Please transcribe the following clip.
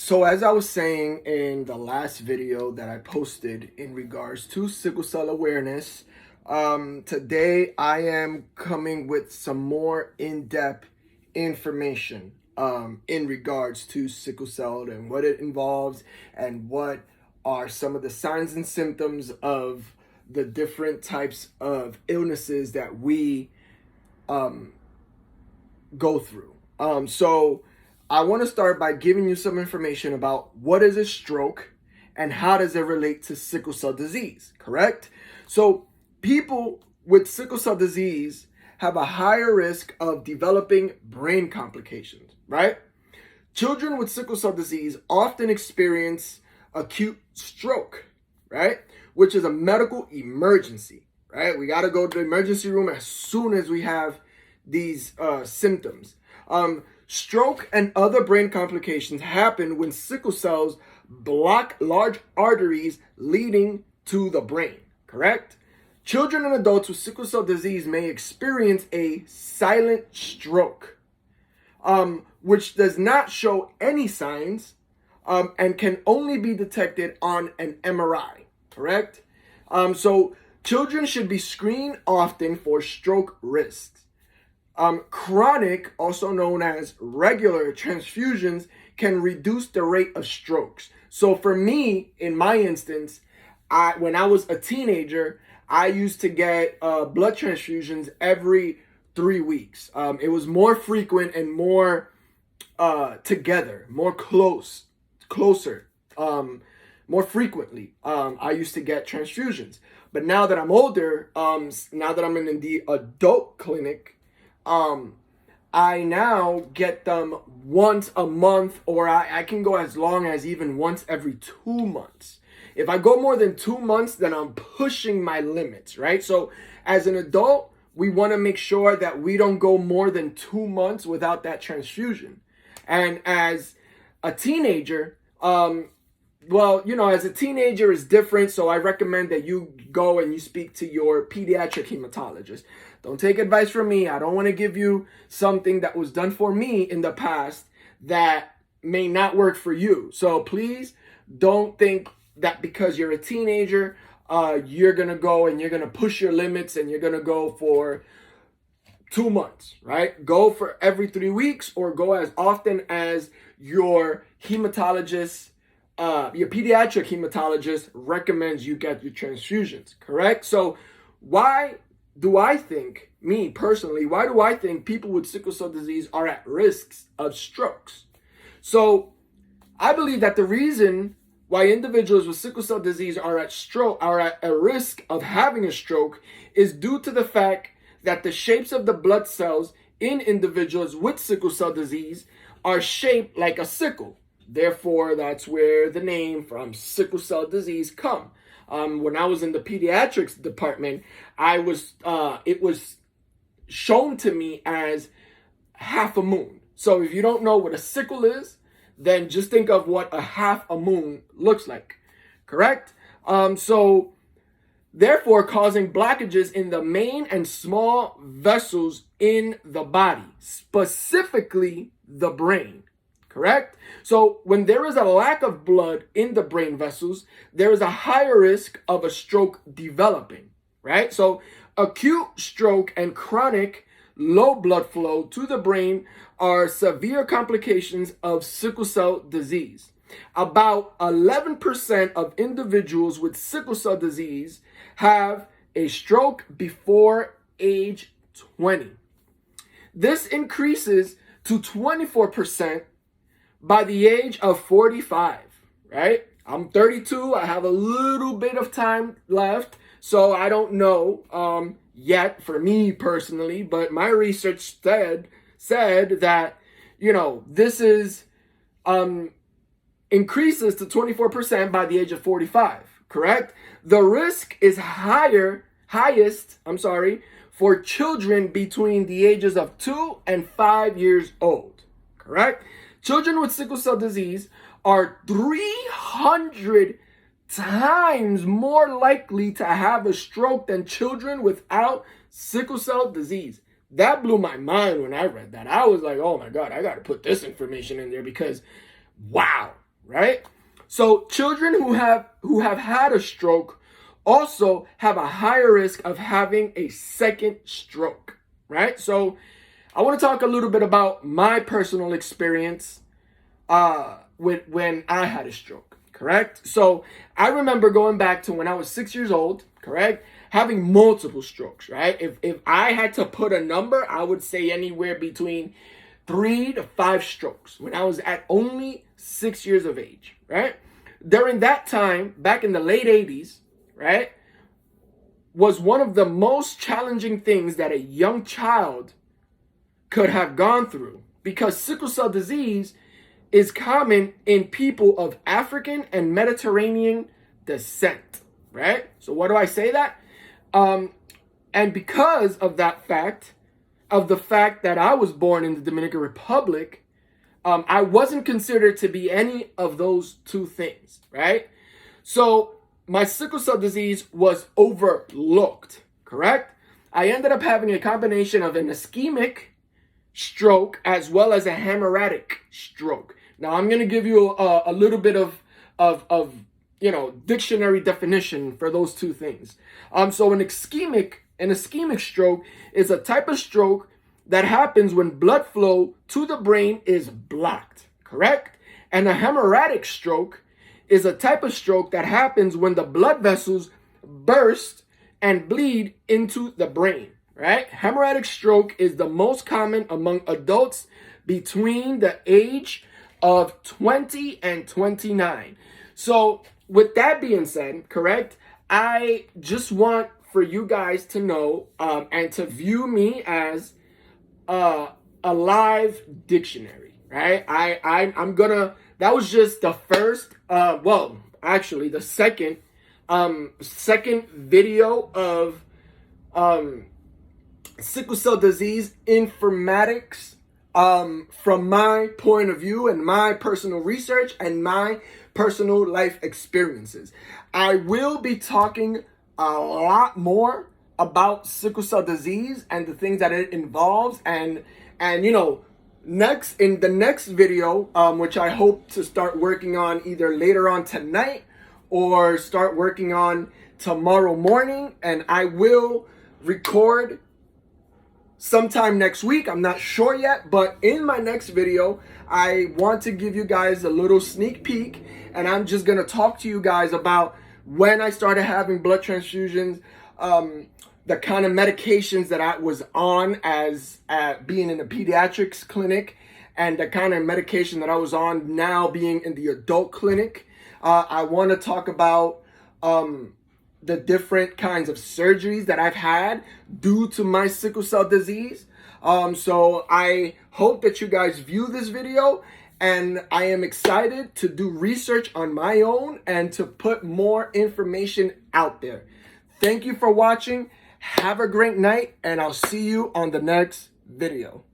So as I was saying in the last video that I posted in regards to sickle cell awareness, today I am coming with some more in-depth information in regards to sickle cell and what it involves and what are some of the signs and symptoms of the different types of illnesses that we go through. So I want to start by giving you some information about what is a stroke and how does it relate to sickle cell disease, correct? So people with sickle cell disease have a higher risk of developing brain complications, right? Children with sickle cell disease often experience acute stroke, right? Which is a medical emergency, right? We got to go to the emergency room as soon as we have these symptoms. Stroke and other brain complications happen when sickle cells block large arteries leading to the brain, correct? Children and adults with sickle cell disease may experience a silent stroke, which does not show any signs and can only be detected on an MRI, correct? So children should be screened often for stroke risks. Chronic, also known as regular transfusions, can reduce the rate of strokes. So for me, in my instance, when I was a teenager, I used to get blood transfusions every 3 weeks. It was more frequent and more together, more closer, more frequently. I used to get transfusions. But now that I'm older, now that I'm in the adult clinic, I now get them once a month, or I can go as long as even once every 2 months. If I go more than 2 months, then I'm pushing my limits, right? So as an adult, we want to make sure that we don't go more than 2 months without that transfusion. And as a teenager, as a teenager is different, so I recommend that you go and you speak to your pediatric hematologist. Don't take advice from me. I don't want to give you something that was done for me in the past that may not work for you. So please don't think that because you're a teenager, you're going to go and you're going to push your limits and you're going to go for 2 months, right? Go for every 3 weeks or go as often as your hematologist, your pediatric hematologist recommends you get your transfusions, correct? So why do I think people with sickle cell disease are at risks of strokes? So I believe that the reason why individuals with sickle cell disease are at a risk of having a stroke is due to the fact that the shapes of the blood cells in individuals with sickle cell disease are shaped like a sickle. Therefore, that's where the name from sickle cell disease come. When I was in the pediatrics department, it was shown to me as half a moon. So if you don't know what a sickle is, then just think of what a half a moon looks like, correct? So therefore causing blockages in the main and small vessels in the body, specifically the brain. Correct? So when there is a lack of blood in the brain vessels, there is a higher risk of a stroke developing, right? So acute stroke and chronic low blood flow to the brain are severe complications of sickle cell disease. About 11% of individuals with sickle cell disease have a stroke before age 20. This increases to 24% by the age of 45, right? I'm 32. I have a little bit of time left, so I don't know yet for me personally, but my research said that, this is increases to 24% by the age of 45, correct? The risk is highest for children between the ages of 2 and 5 years old, correct? Children with sickle cell disease are 300 times more likely to have a stroke than children without sickle cell disease. That blew my mind when I read that. I was like, oh my God, I got to put this information in there because, wow, right? So children who have had a stroke also have a higher risk of having a second stroke, right? So I want to talk a little bit about my personal experience with when I had a stroke, correct? So I remember going back to when I was 6 years old, correct? Having multiple strokes, right? If I had to put a number, I would say anywhere between 3 to 5 strokes when I was at only 6 years of age, right? During that time, back in the late 80s, right, was one of the most challenging things that a young child could have gone through, because sickle cell disease is common in people of African and Mediterranean descent, right? So what do I say that? And because of that fact, of the fact that I was born in the Dominican Republic, I wasn't considered to be any of those two things, right? So my sickle cell disease was overlooked, correct? I ended up having a combination of an ischemic stroke as well as a hemorrhagic stroke. Now I'm going to give you a little bit of dictionary definition for those two things. So an ischemic stroke is a type of stroke that happens when blood flow to the brain is blocked, correct? And a hemorrhagic stroke is a type of stroke that happens when the blood vessels burst and bleed into the brain, right? Hemorrhagic stroke is the most common among adults between the age of 20 and 29. So with that being said, correct, I just want for you guys to know and to view me as a live dictionary, right? I'm gonna, that was just the first, actually the second video of sickle cell disease informatics from my point of view and my personal research and my personal life experiences. I will be talking a lot more about sickle cell disease and the things that it involves, and next in the next video, which I hope to start working on either later on tonight or start working on tomorrow morning, and I will record sometime next week. I'm not sure yet, but in my next video, I want to give you guys a little sneak peek, and I'm just going to talk to you guys about when I started having blood transfusions, the kind of medications that I was on as being in the pediatrics clinic, and the kind of medication that I was on now being in the adult clinic. I want to talk about the different kinds of surgeries that I've had due to my sickle cell disease. So I hope that you guys view this video, and I am excited to do research on my own and to put more information out there. Thank you for watching. Have a great night, and I'll see you on the next video.